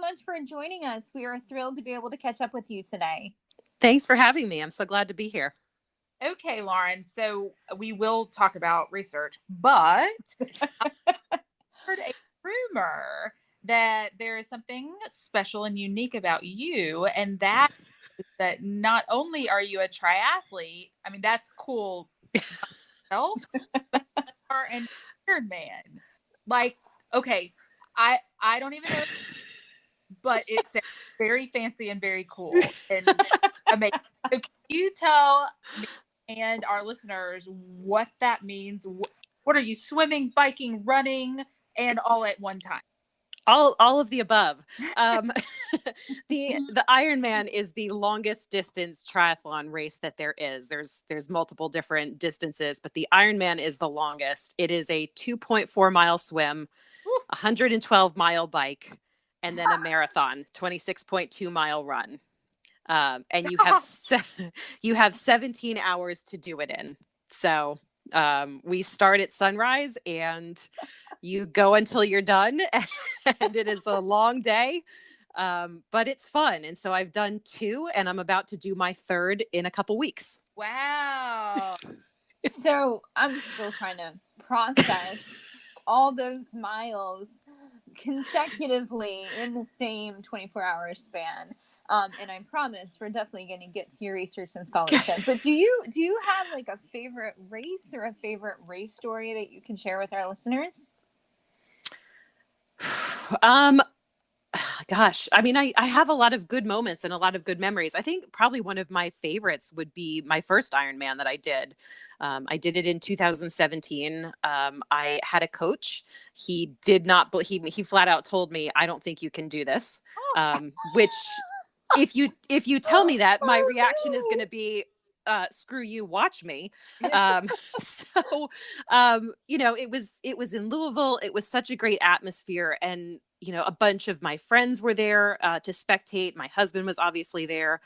much for joining us. We are thrilled to be able to catch up with you today. Thanks for having me. I'm so glad to be here. Okay, Lauren. So we will talk about research, but I heard a rumor that there is something special and unique about you, and that is that not only are you a triathlete, I mean, that's cool itself, but you are an Ironman. Like, okay, I don't even know, but it sounds very fancy and very cool and amazing. So can you tell me and our listeners what that means? What are you swimming, biking, running, and all at one time? All of the above. The Ironman is the longest distance triathlon race that there is. There's multiple different distances, but the Ironman is the longest. It is a 2.4-mile swim, 112-mile bike, and then a marathon, 26.2-mile run. And you have 17 hours to do it in. So we start at sunrise and you go until you're done, and it is a long day, but it's fun. And so I've done 2, and I'm about to do my 3rd in a couple weeks. Wow. So I'm still trying to process all those miles consecutively in the same 24-hour span. And I promise we're definitely going to get to your research and scholarship. But do you have like a favorite race or a favorite race story that you can share with our listeners? Gosh, I mean, I have a lot of good moments and a lot of good memories. I think probably one of my favorites would be my first Ironman that I did. I did it in 2017. I had a coach. He did not, he flat out told me, "I don't think you can do this." Which, if you tell me that, my reaction is going to be, "Screw you, watch me." So, it was in Louisville. It was such a great atmosphere, and a bunch of my friends were there to spectate. My husband was obviously there.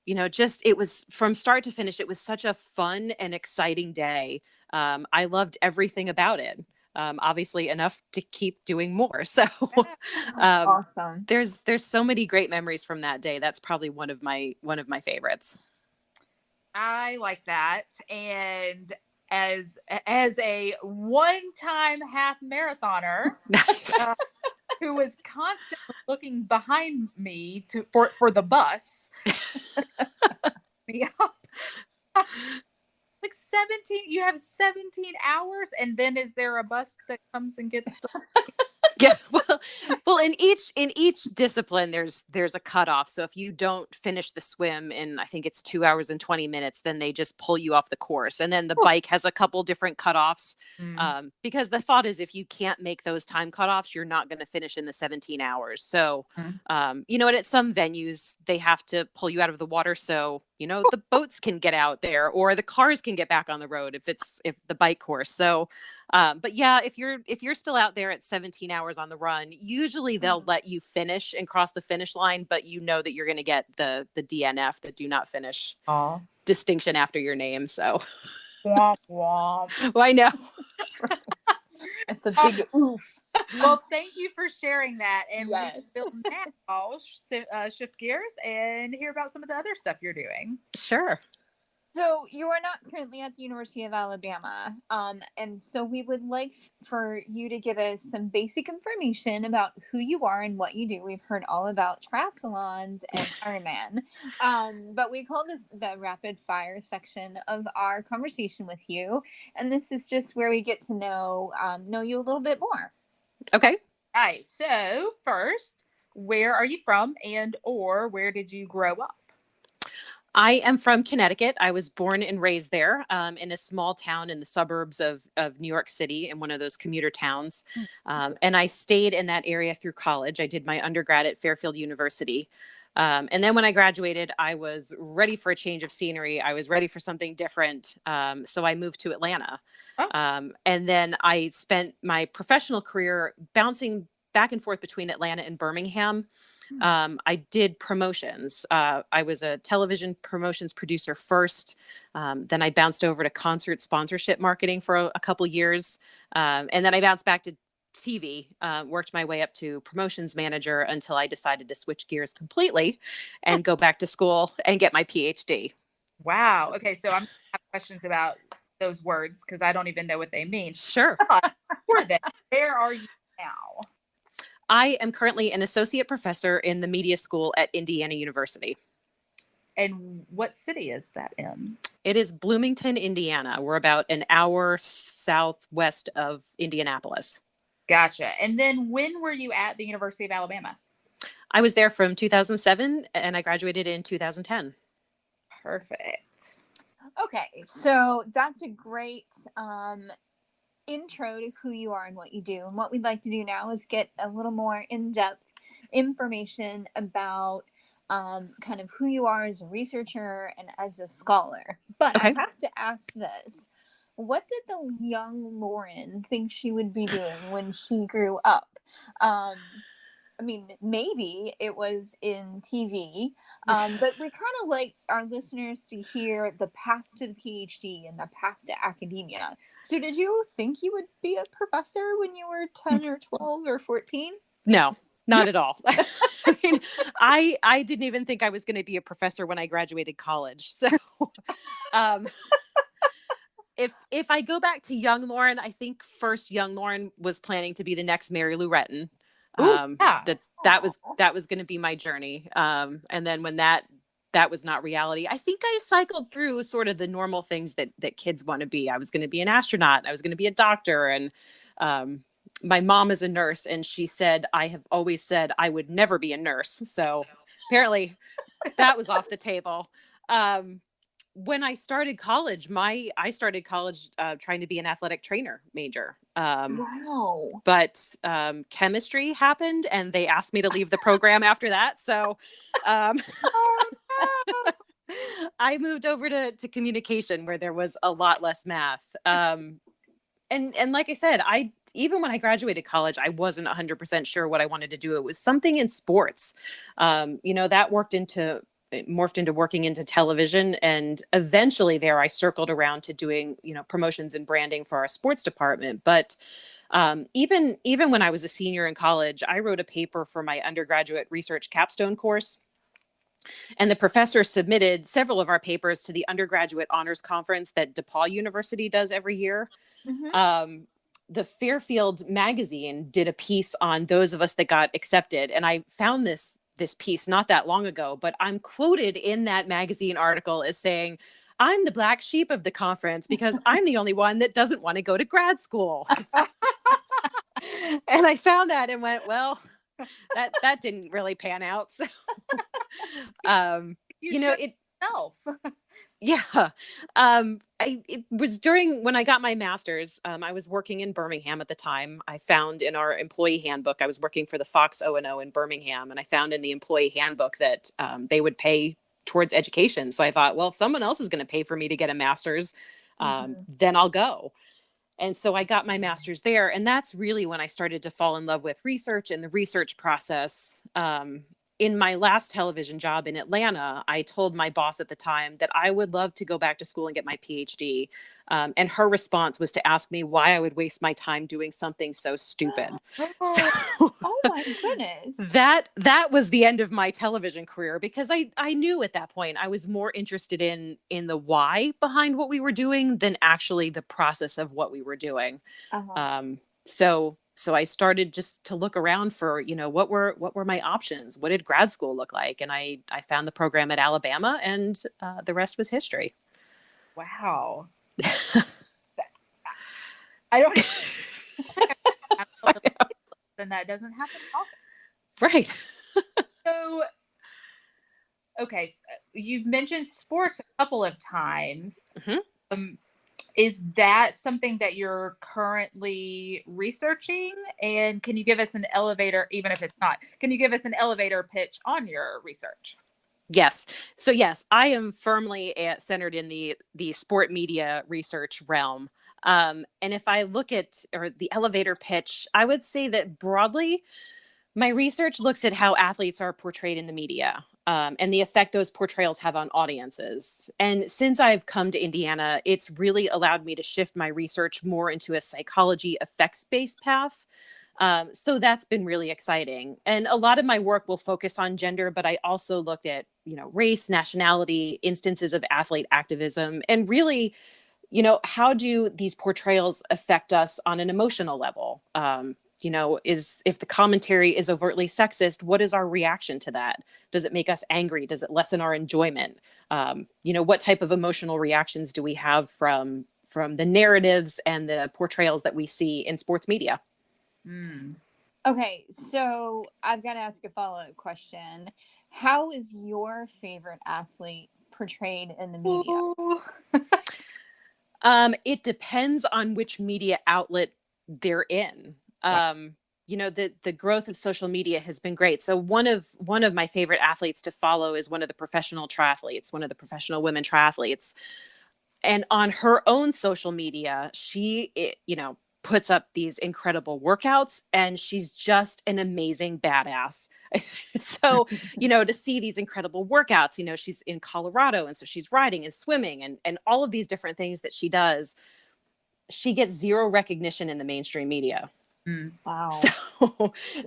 It was from start to finish. It was such a fun and exciting day. I loved everything about it. Obviously enough to keep doing more. So, Awesome. There's so many great memories from that day. That's probably one of my favorites. I like that. And as a one-time half marathoner, Nice. Who was constantly looking behind me for the bus, me up. Like 17, you have 17 hours, and then is there a bus that comes and gets the Yeah, well, in each discipline, there's a cutoff. So if you don't finish the swim in, I think it's 2 hours and 20 minutes, then they just pull you off the course. And then the bike has a couple different cutoffs, because the thought is if you can't make those time cutoffs, you're not going to finish in the 17 hours. So, and at some venues they have to pull you out of the water so the boats can get out there or the cars can get back on the road if the bike course. So, but yeah, if you're still out there at 17 hours on the run, usually they'll let you finish and cross the finish line, but that you're going to get the DNF, the do not finish distinction after your name. So, womp womp. Well, I know. It's a big oof. Well, thank you for sharing that. And yes. we will now shift gears and hear about some of the other stuff you're doing. Sure. So you are not currently at the University of Alabama, and so we would like for you to give us some basic information about who you are and what you do. We've heard all about triathlons and Ironman, but we call this the rapid fire section of our conversation with you, and this is just where we get to know you a little bit more. Okay. All right. So first, where are you from, or where did you grow up? I am from Connecticut. I was born and raised there, in a small town in the suburbs of New York City, in one of those commuter towns. And I stayed in that area through college. I did my undergrad at Fairfield University. And then when I graduated, I was ready for a change of scenery. I was ready for something different. So I moved to Atlanta. And then I spent my professional career bouncing back and forth between Atlanta and Birmingham. I did promotions. I was a television promotions producer first. Then I bounced over to concert sponsorship marketing for a couple years. And then I bounced back to TV, worked my way up to promotions manager until I decided to switch gears completely and go back to school and get my PhD. Wow. So, Okay, so I'm gonna have questions about those words because I don't even know what they mean. sure. But before that, where are you now? I am currently an associate professor in the media school at Indiana University. And what city is that in? It is Bloomington, Indiana. We're about an hour southwest of Indianapolis. Gotcha. And then when were you at the University of Alabama? I was there from 2007 and I graduated in 2010. Perfect. Okay, so that's a great intro to who you are and what you do. And what we'd like to do now is get a little more in-depth information about kind of who you are as a researcher and as a scholar. But Okay. I have to ask this. What did the young Lauren think she would be doing when she grew up? I mean, maybe it was in TV, but we kind of like our listeners to hear the path to the PhD and the path to academia. So did you think you would be a professor when you were 10 or 12 or 14? No, not at all. I mean, I didn't even think I was going to be a professor when I graduated college. So um, if I go back to young Lauren, I think first young Lauren was planning to be the next Mary Lou Retton. Ooh, yeah. That was going to be my journey. And then when that was not reality, I think I cycled through sort of the normal things that kids want to be. I was going to be an astronaut. I was going to be a doctor. And my mom is a nurse, and she said, I have always said I would never be a nurse. So apparently that was off the table. When I started college, trying to be an athletic trainer major. Wow. But chemistry happened and they asked me to leave the program after that. So I moved over to communication, where there was a lot less math. And like I said, even when I graduated college, I wasn't 100% sure what I wanted to do. It was something in sports. That morphed into working into television, and eventually there I circled around to doing promotions and branding for our sports department. But even when I was a senior in college, I wrote a paper for my undergraduate research capstone course, and the professor submitted several of our papers to the undergraduate honors conference that DePaul University does every year. Mm-hmm. The Fairfield magazine did a piece on those of us that got accepted, and I found this piece not that long ago, but I'm quoted in that magazine article as saying, I'm the black sheep of the conference because I'm the only one that doesn't want to go to grad school. And I found that and went, well, that didn't really pan out. So, Yourself. Yeah. It was when I got my master's. I was working in Birmingham at the time. I found in our employee handbook, I was working for the Fox O&O in Birmingham, and I found in the employee handbook that they would pay towards education. So I thought, well, if someone else is going to pay for me to get a master's, then I'll go. And so I got my master's there. And that's really when I started to fall in love with research and the research process. In my last television job in Atlanta, I told my boss at the time that I would love to go back to school and get my PhD. And her response was to ask me why I would waste my time doing something so stupid. Oh my goodness. That was the end of my television career, because I knew at that point I was more interested in the why behind what we were doing than actually the process of what we were doing. So I started just to look around for, what were my options? What did grad school look like? And I found the program at Alabama, and the rest was history. Wow. I don't and that doesn't happen often. Right. So, okay, so you've mentioned sports a couple of times. Mm-hmm. Is that something that you're currently researching? And can you give us an elevator, even if it's not, can you give us an elevator pitch on your research? Yes. So yes, I am firmly centered in the sport media research realm. And if I look at the elevator pitch, I would say that broadly, my research looks at how athletes are portrayed in the media, and the effect those portrayals have on audiences. And since I've come to Indiana, it's really allowed me to shift my research more into a psychology effects-based path. So that's been really exciting. And a lot of my work will focus on gender, but I also looked at, race, nationality, instances of athlete activism, and really, how do these portrayals affect us on an emotional level? Is if the commentary is overtly sexist, what is our reaction to that? Does it make us angry? Does it lessen our enjoyment? What type of emotional reactions do we have from the narratives and the portrayals that we see in sports media? Mm. Okay, so I've got to ask a follow-up question. How is your favorite athlete portrayed in the media? It depends on which media outlet they're in. The growth of social media has been great. So one of my favorite athletes to follow is one of the professional triathletes, one of the professional women triathletes. And on her own social media, she puts up these incredible workouts, and she's just an amazing badass. So, to see these incredible workouts, she's in Colorado, and so she's riding and swimming and all of these different things that she does. She gets zero recognition in the mainstream media. Mm. Wow.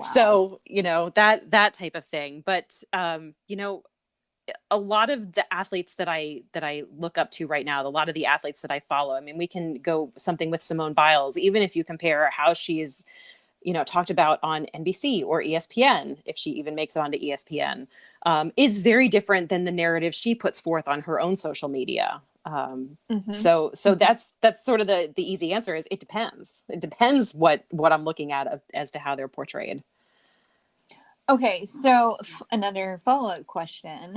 So, that type of thing. But, a lot of the athletes that I look up to right now, a lot of the athletes that I follow, I mean, we can go something with Simone Biles, even if you compare how she's, talked about on NBC or ESPN, if she even makes it onto ESPN, is very different than the narrative she puts forth on her own social media. So that's sort of the easy answer is it depends. It depends what I'm looking at as to how they're portrayed. Okay, so another follow-up question.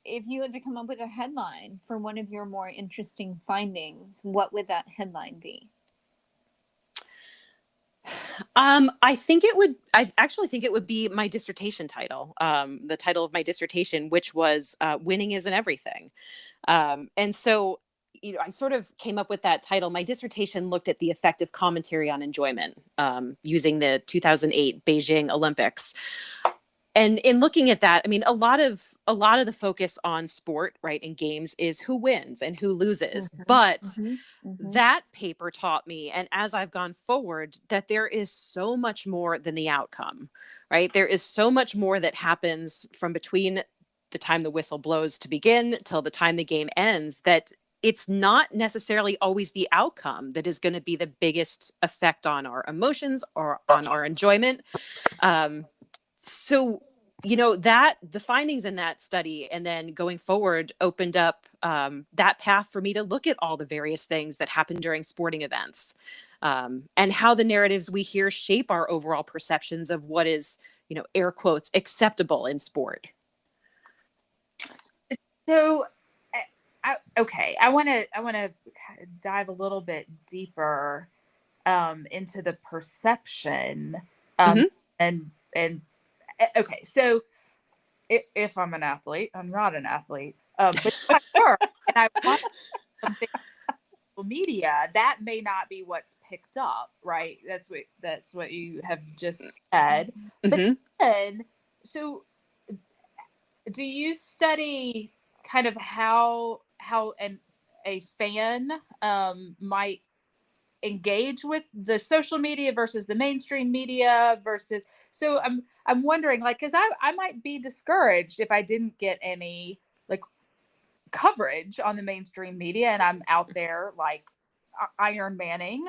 If you had to come up with a headline for one of your more interesting findings, what would that headline be? I actually think it would be my dissertation title, the title of my dissertation, which was Winning Isn't Everything. And so, I sort of came up with that title. My dissertation looked at the effect of commentary on enjoyment using the 2008 Beijing Olympics. And in looking at that, I mean, a lot of the focus on sport, right, in games is who wins and who loses. But that paper taught me, and as I've gone forward, that there is so much more than the outcome, right? There is so much more that happens from between the time the whistle blows to begin till the time the game ends, that it's not necessarily always the outcome that is going to be the biggest effect on our emotions or on our enjoyment. So, that the findings in that study and then going forward opened up that path for me to look at all the various things that happen during sporting events and how the narratives we hear shape our overall perceptions of what is, air quotes, acceptable in sport. So, I want to dive a little bit deeper into the perception and okay, so if I'm an athlete, I'm not an athlete, but if I were and I want something on social media, that may not be what's picked up, right? That's what you have just said. But then, so do you study kind of how a fan might engage with the social media versus the mainstream media versus, so I'm wondering, like, because I might be discouraged if I didn't get any like coverage on the mainstream media and I'm out there like Ironmanning,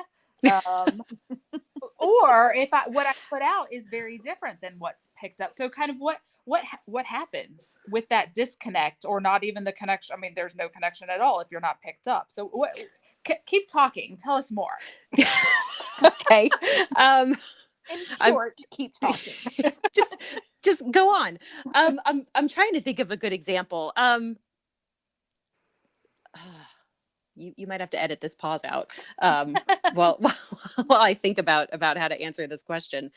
or if what I put out is very different than what's picked up. So kind of what happens with that disconnect, or not even the connection? I mean, there's no connection at all if you're not picked up. So what? Keep talking. Tell us more. Okay. In short, keep talking. just go on. I'm trying to think of a good example. You might have to edit this pause out. While I think about how to answer this question.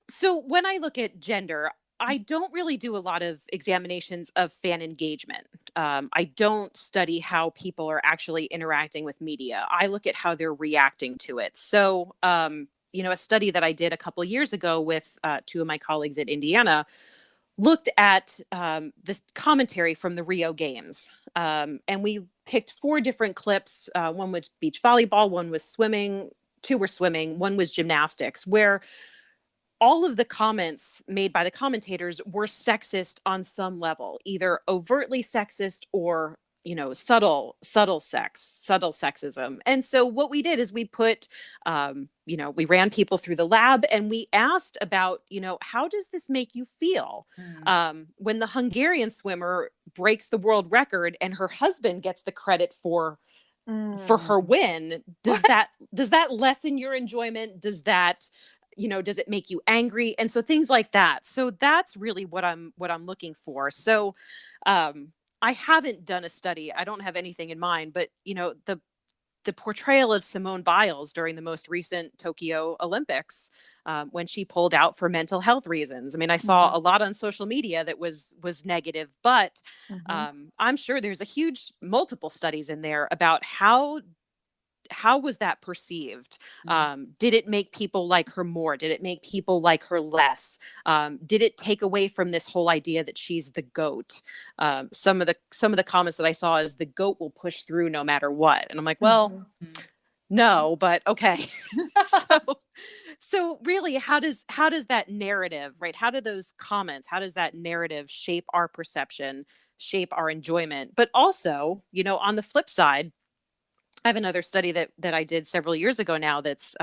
So when I look at gender, I don't really do a lot of examinations of fan engagement. I don't study how people are actually interacting with media. I look at how they're reacting to it. So, a study that I did a couple years ago with two of my colleagues at Indiana looked at this commentary from the Rio Games. And we picked 4 different clips. One was beach volleyball, one was swimming, 2 were swimming, one was gymnastics, where all of the comments made by the commentators were sexist on some level, either overtly sexist or, subtle sexism. And so what we did is we put, we ran people through the lab and we asked about, how does this make you feel? When the Hungarian swimmer breaks the world record and her husband gets the credit for her win, does that lessen your enjoyment? Does it make you angry? And so things like that. So that's really what I'm looking for. So I haven't done a study. I don't have anything in mind, but the portrayal of Simone Biles during the most recent Tokyo Olympics, when she pulled out for mental health reasons. I mean, I saw a lot on social media that was negative, but I'm sure there's multiple studies in there about how was that perceived? Did it make people like her more? Did it make people like her less? Did it take away from this whole idea that she's the GOAT? Some of the comments that I saw is the GOAT will push through no matter what. And I'm like, well, no, but okay. So really, how does that narrative, right? How do those comments, how does that narrative shape our perception, shape our enjoyment? But also, on the flip side, I have another study that I did several years ago now that's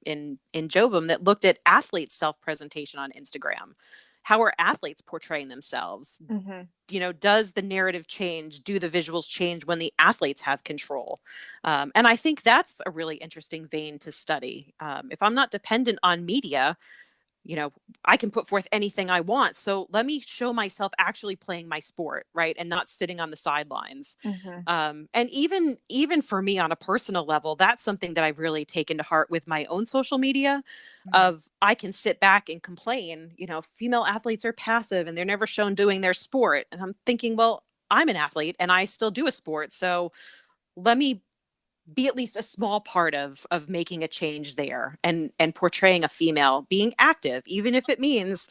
in Jobum that looked at athletes' self-presentation on Instagram. How are athletes portraying themselves? Does the narrative change? Do the visuals change when the athletes have control? And I think that's a really interesting vein to study. If I'm not dependent on media, I can put forth anything I want. So let me show myself actually playing my sport, right? And not sitting on the sidelines. And even for me on a personal level, that's something that I've really taken to heart with my own social media of I can sit back and complain, female athletes are passive and they're never shown doing their sport. And I'm thinking, well, I'm an athlete and I still do a sport. So let me be at least a small part of making a change there and portraying a female being active, even if it means,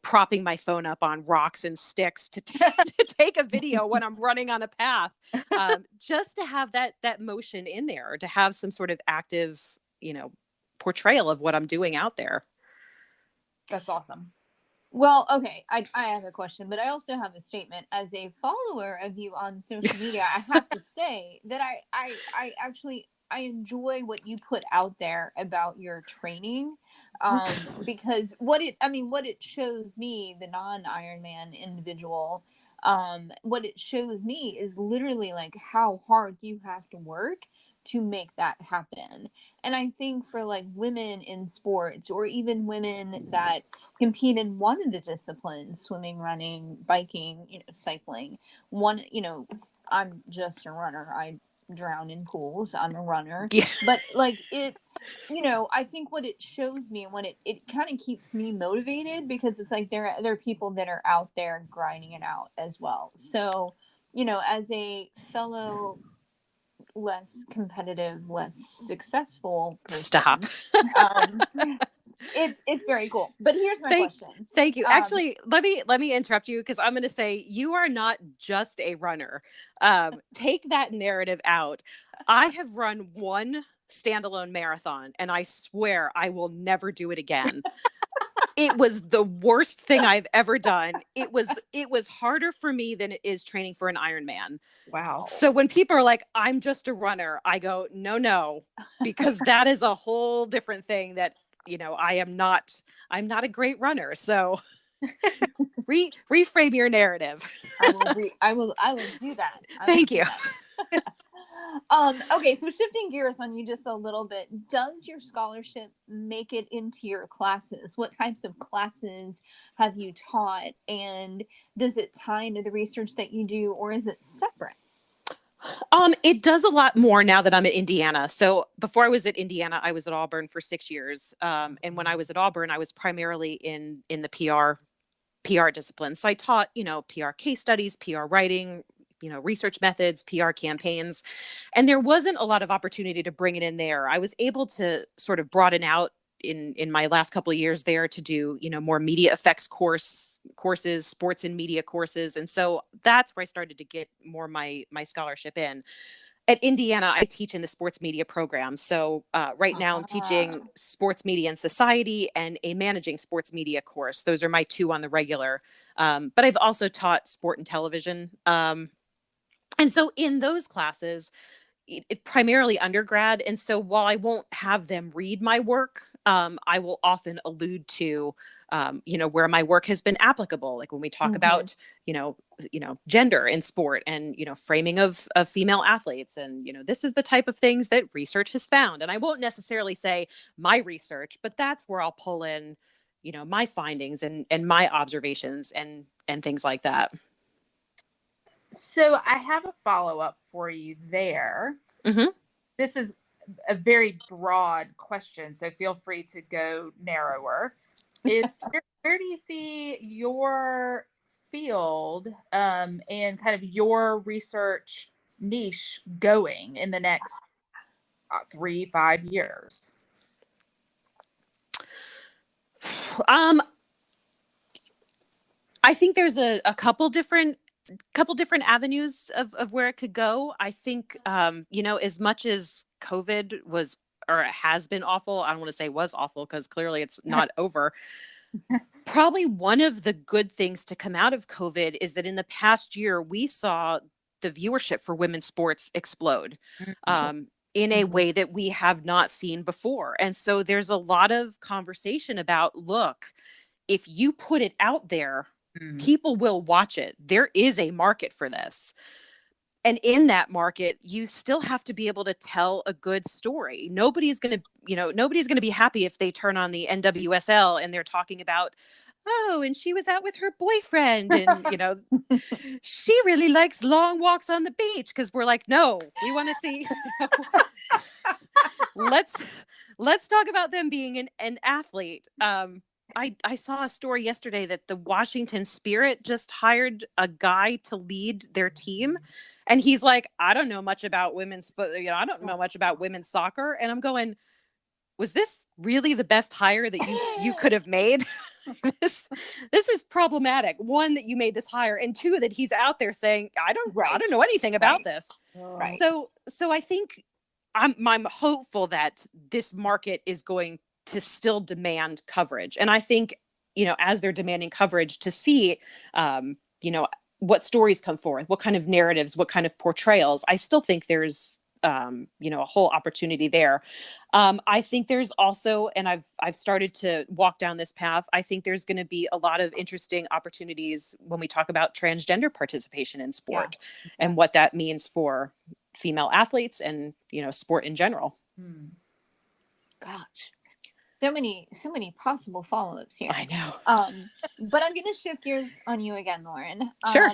propping my phone up on rocks and sticks to take a video when I'm running on a path, just to have that motion in there, to have some sort of active, portrayal of what I'm doing out there. That's awesome. Well, okay, I have a question, but I also have a statement. As a follower of you on social media, I have to say that I actually enjoy what you put out there about your training, because what it shows me, the non-Ironman individual, what it shows me is literally like how hard you have to work to make that happen. And I think for like women in sports, or even women that compete in one of the disciplines, swimming, running, biking, cycling, I'm just a runner. I drown in pools. I'm a runner. Yeah. But like it, I think what it shows me, and when it kind of keeps me motivated, because it's like there are people that are out there grinding it out as well. So, as a fellow less competitive, less successful person, Stop. It's very cool. But here's my question. Thank you. Actually, let me interrupt you, because I'm going to say you are not just a runner. Take that narrative out. I have run one standalone marathon, and I swear I will never do it again. It was the worst thing I've ever done. It was harder for me than it is training for an Ironman. Wow. So when people are like, I'm just a runner, I go, no, because that is a whole different thing that, I'm not a great runner. So reframe your narrative. I will do that. Thank you. Okay, so shifting gears on you just a little bit, does your scholarship make it into your classes? What types of classes have you taught, and does it tie into the research that you do, or is it separate? It does a lot more now that I'm at Indiana. So before I was at Indiana, I was at Auburn for 6 years. And when I was at Auburn, I was primarily in the PR discipline. So I taught, PR case studies, PR writing, research methods, PR campaigns, and there wasn't a lot of opportunity to bring it in there. I was able to sort of broaden out in my last couple of years there to do, more media effects course courses, sports and media courses. And so that's where I started to get more my scholarship in. At Indiana, I teach in the sports media program. So right now I'm teaching sports media and society and a managing sports media course. Those are my two on the regular. But I've also taught sport and television. And so in those classes, it primarily undergrad. And so while I won't have them read my work, I will often allude to, where my work has been applicable. Like when we talk about, gender in sport and, framing of female athletes. And, this is the type of things that research has found. And I won't necessarily say my research, but that's where I'll pull in, my findings and my observations and things like that. So I have a follow-up for you there. Mm-hmm. This is a very broad question, so feel free to go narrower. Where do you see your field and kind of your research niche going in the next 3-5 years? I think there's a couple different avenues of where it could go. I think, as much as COVID was or has been awful, I don't want to say was awful because clearly it's not over. Probably one of the good things to come out of COVID is that in the past year, we saw the viewership for women's sports explode in a way that we have not seen before. And so there's a lot of conversation about, look, if you put it out there, people will watch it. There is a market for this. And in that market, you still have to be able to tell a good story. Nobody's going to be happy if they turn on the NWSL and they're talking about, oh, and she was out with her boyfriend and, she really likes long walks on the beach. Cause we're like, no, we want to see, let's talk about them being an athlete. I saw a story yesterday that the Washington Spirit just hired a guy to lead their team. And he's like, I don't know much about women's I don't know much about women's soccer. And I'm going, was this really the best hire that you could have made? This is problematic. One, that you made this hire, and two, that he's out there saying, I don't know anything about this. Right. So I think I'm hopeful that this market is going to still demand coverage. And I think, as they're demanding coverage, to see, what stories come forth, what kind of narratives, what kind of portrayals, I still think there's, a whole opportunity there. I think there's also, and I've started to walk down this path, I think there's going to be a lot of interesting opportunities when we talk about transgender participation in sport and what that means for female athletes and, sport in general. Gosh. So many possible follow-ups here. I know. But I'm going to shift gears on you again, Lauren. Sure.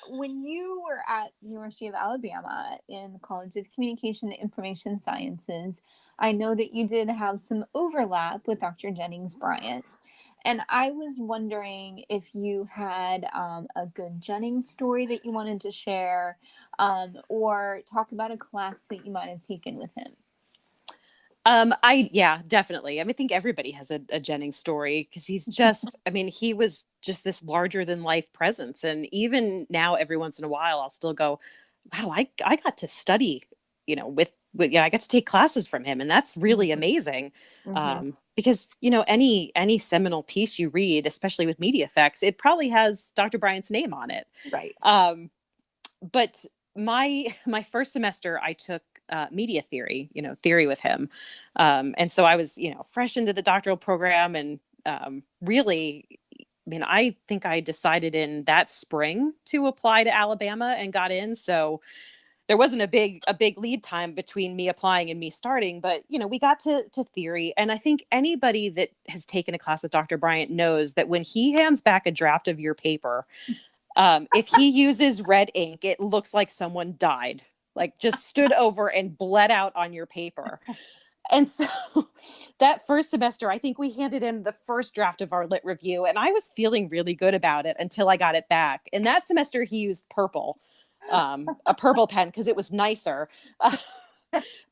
When you were at University of Alabama in the College of Communication and Information Sciences, I know that you did have some overlap with Dr. Jennings Bryant. And I was wondering if you had a good Jennings story that you wanted to share, or talk about a class that you might have taken with him. Definitely. I think everybody has a Jennings story because he's just, he was just this larger than life presence. And even now, every once in a while, I'll still go, wow, I got to study, with I got to take classes from him. And that's really amazing. Because, any seminal piece you read, especially with media effects, it probably has Dr. Bryant's name on it. Right. But my first semester, I took media theory with him. And so I was, fresh into the doctoral program and really, I think I decided in that spring to apply to Alabama and got in. So there wasn't a big lead time between me applying and me starting, but we got to theory. And I think anybody that has taken a class with Dr. Bryant knows that when he hands back a draft of your paper, if he uses red ink, it looks like someone died. Like just stood over and bled out on your paper. And so that first semester, I think we handed in the first draft of our lit review and I was feeling really good about it until I got it back. And that semester he used purple, a purple pen because it was nicer.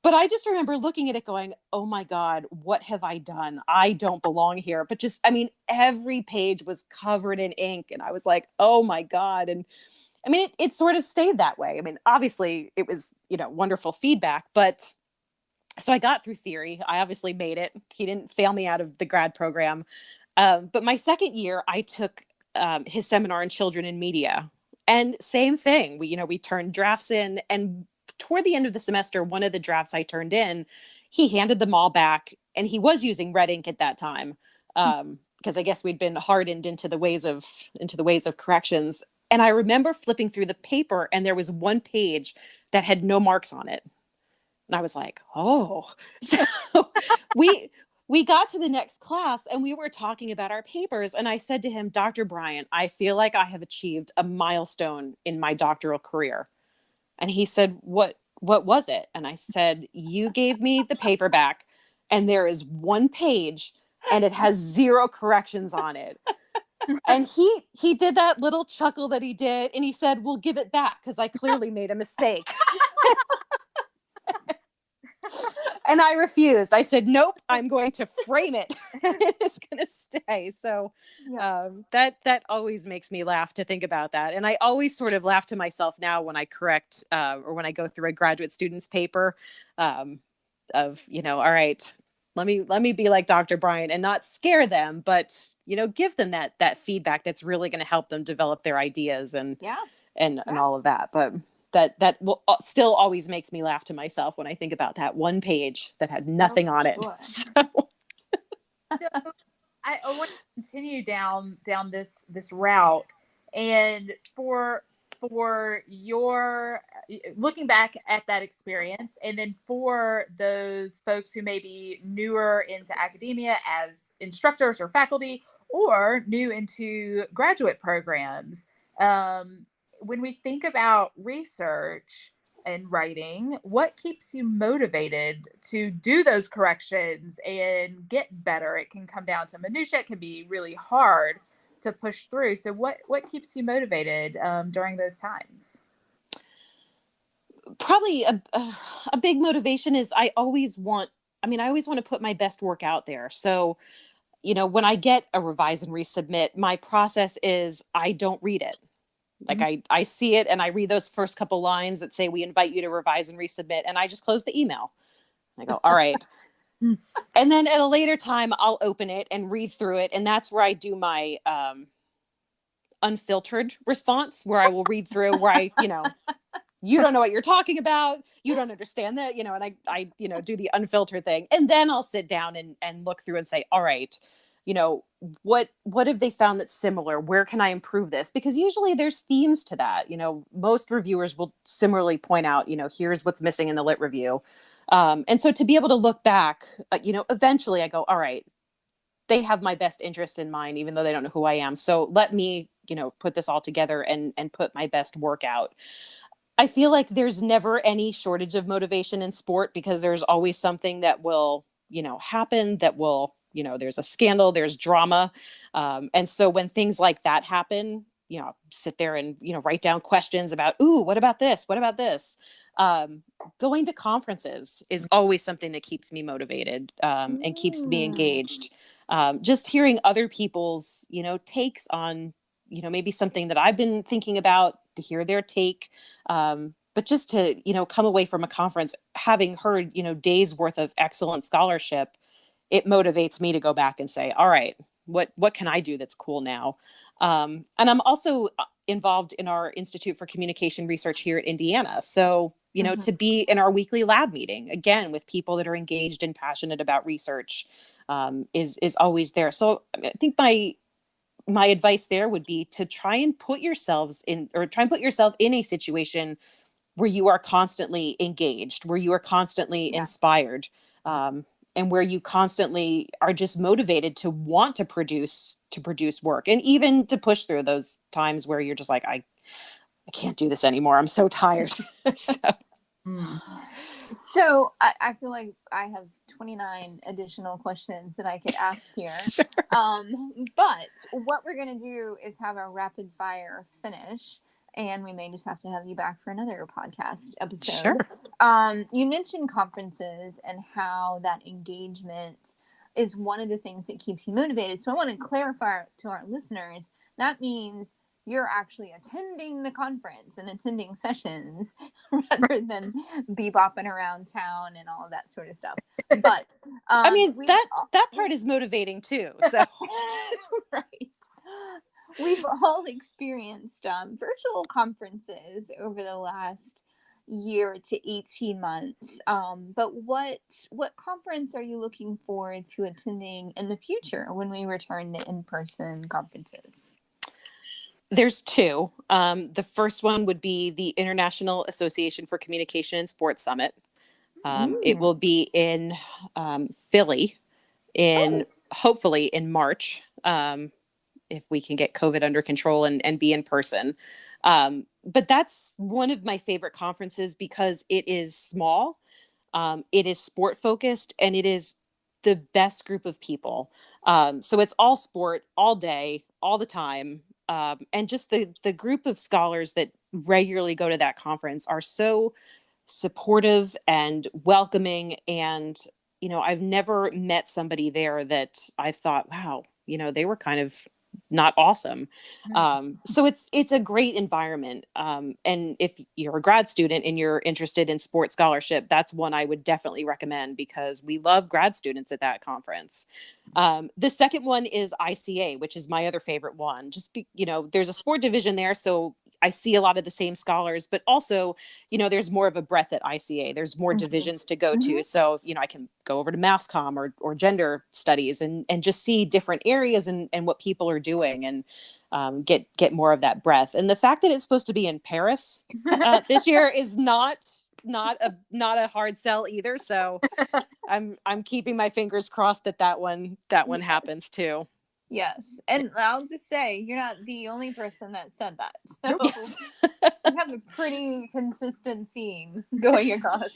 But I just remember looking at it going, oh my God, what have I done? I don't belong here. But just, I mean, every page was covered in ink. And I was like, oh my God. And I mean, it sort of stayed that way. I mean, obviously it was, wonderful feedback, but so I got through theory. I obviously made it. He didn't fail me out of the grad program. But my second year, I took his seminar in children in media, and same thing. We turned drafts in, and toward the end of the semester, one of the drafts I turned in, he handed them all back, and he was using red ink at that time, because I guess we'd been hardened into the ways of corrections. And I remember flipping through the paper, and there was one page that had no marks on it. And I was like, oh. So we got to the next class and we were talking about our papers. And I said to him, Dr. Bryant, I feel like I have achieved a milestone in my doctoral career. And he said, what was it? And I said, you gave me the paperback and there is one page and it has 0 corrections on it. And he did that little chuckle that he did. And he said, we'll give it back because I clearly made a mistake. And I refused. I said, nope, I'm going to frame it. It's going to stay. So that always makes me laugh to think about that. And I always sort of laugh to myself now when I correct or when I go through a graduate student's paper all right, let me be like Dr. Bryant and not scare them, but, give them that feedback that's really going to help them develop their ideas and all of that. But that will still always makes me laugh to myself when I think about that one page that had nothing on it. Sure. So I want to continue down this route, and for your looking back at that experience, and then for those folks who may be newer into academia as instructors or faculty, or new into graduate programs. When we think about research and writing, what keeps you motivated to do those corrections and get better? It can come down to minutia. It can be really hard to push through. So what keeps you motivated during those times? Probably a big motivation is I always want to put my best work out there. So, when I get a revise and resubmit, my process is I don't read it. Like I see it and I read those first couple lines that say, we invite you to revise and resubmit. And I just close the email. I go, all right. And then at a later time, I'll open it and read through it. And that's where I do my unfiltered response, where I will read through where you don't know what you're talking about. You don't understand that, and I do the unfiltered thing. And then I'll sit down and look through and say, all right, what have they found that's similar? Where can I improve this? Because usually there's themes to that. Most reviewers will similarly point out, here's what's missing in the lit review. And so to be able to look back, eventually I go, all right, they have my best interest in mind, even though they don't know who I am. So let me, put this all together and put my best work out. I feel like there's never any shortage of motivation in sport because there's always something that will, happen that will, there's a scandal, there's drama. And so when things like that happen, sit there and, write down questions about, ooh, what about this? What about this? Going to conferences is always something that keeps me motivated and keeps me engaged. Just hearing other people's, takes on, maybe something that I've been thinking about, to hear their take. But just to, come away from a conference, having heard, days worth of excellent scholarship, it motivates me to go back and say, all right, what can I do that's cool now? And I'm also involved in our Institute for Communication Research here at Indiana. So, to be in our weekly lab meeting, again, with people that are engaged and passionate about research is always there. So I think my advice there would be to try and put yourself in a situation where you are constantly engaged, where you are constantly inspired, and where you constantly are just motivated to want to produce work, and even to push through those times where you're just like, I can't do this anymore. I'm so tired. So I feel like I have 29 additional questions that I could ask here. Sure. But what we're going to do is have a rapid fire finish. and we may just have to have you back for another podcast episode. Sure. You mentioned conferences and how that engagement is one of the things that keeps you motivated. So I want to clarify to our listeners, that means you're actually attending the conference and attending sessions rather than bebopping around town and all of that sort of stuff. But I mean, that part is motivating too. So right. We've all experienced virtual conferences over the last year to 18 months. But what conference are you looking forward to attending in the future when we return to in-person conferences? there's two. The first one would be the International Association for Communication and Sports Summit. It will be in Philly hopefully in March, if we can get COVID under control and be in person. But that's one of my favorite conferences because it is small, it is sport focused, and it is the best group of people. So it's all sport, all day, all the time. And just the group of scholars that regularly go to that conference are so supportive and welcoming. And, I've never met somebody there that I thought, wow, they were kind of not awesome. So it's a great environment. And if you're a grad student and you're interested in sports scholarship, that's one I would definitely recommend because we love grad students at that conference. The second one is ICA, which is my other favorite one. There's a sport division there, so I see a lot of the same scholars, but also, there's more of a breadth at ICA. There's more divisions to go to. So, I can go over to mass comm or gender studies and just see different areas and what people are doing and get more of that breadth. And the fact that it's supposed to be in Paris this year is not a hard sell either. So I'm keeping my fingers crossed that one happens too. Yes. And I'll just say, you're not the only person that said that. So Yes. we have a pretty consistent theme going across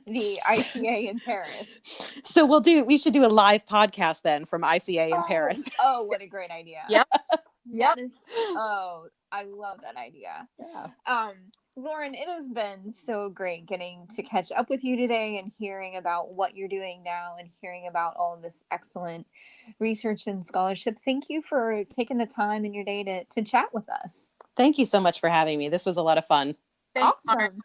the ICA in Paris. So we should do a live podcast then from ICA in Paris. Oh, what a great idea. Yep. I love that idea. Yeah. Lauren, it has been so great getting to catch up with you today and hearing about what you're doing now and hearing about all of this excellent research and scholarship. Thank you for taking the time in your day to chat with us. Thank you so much for having me. This was a lot of fun. Thanks, Awesome. Lauren.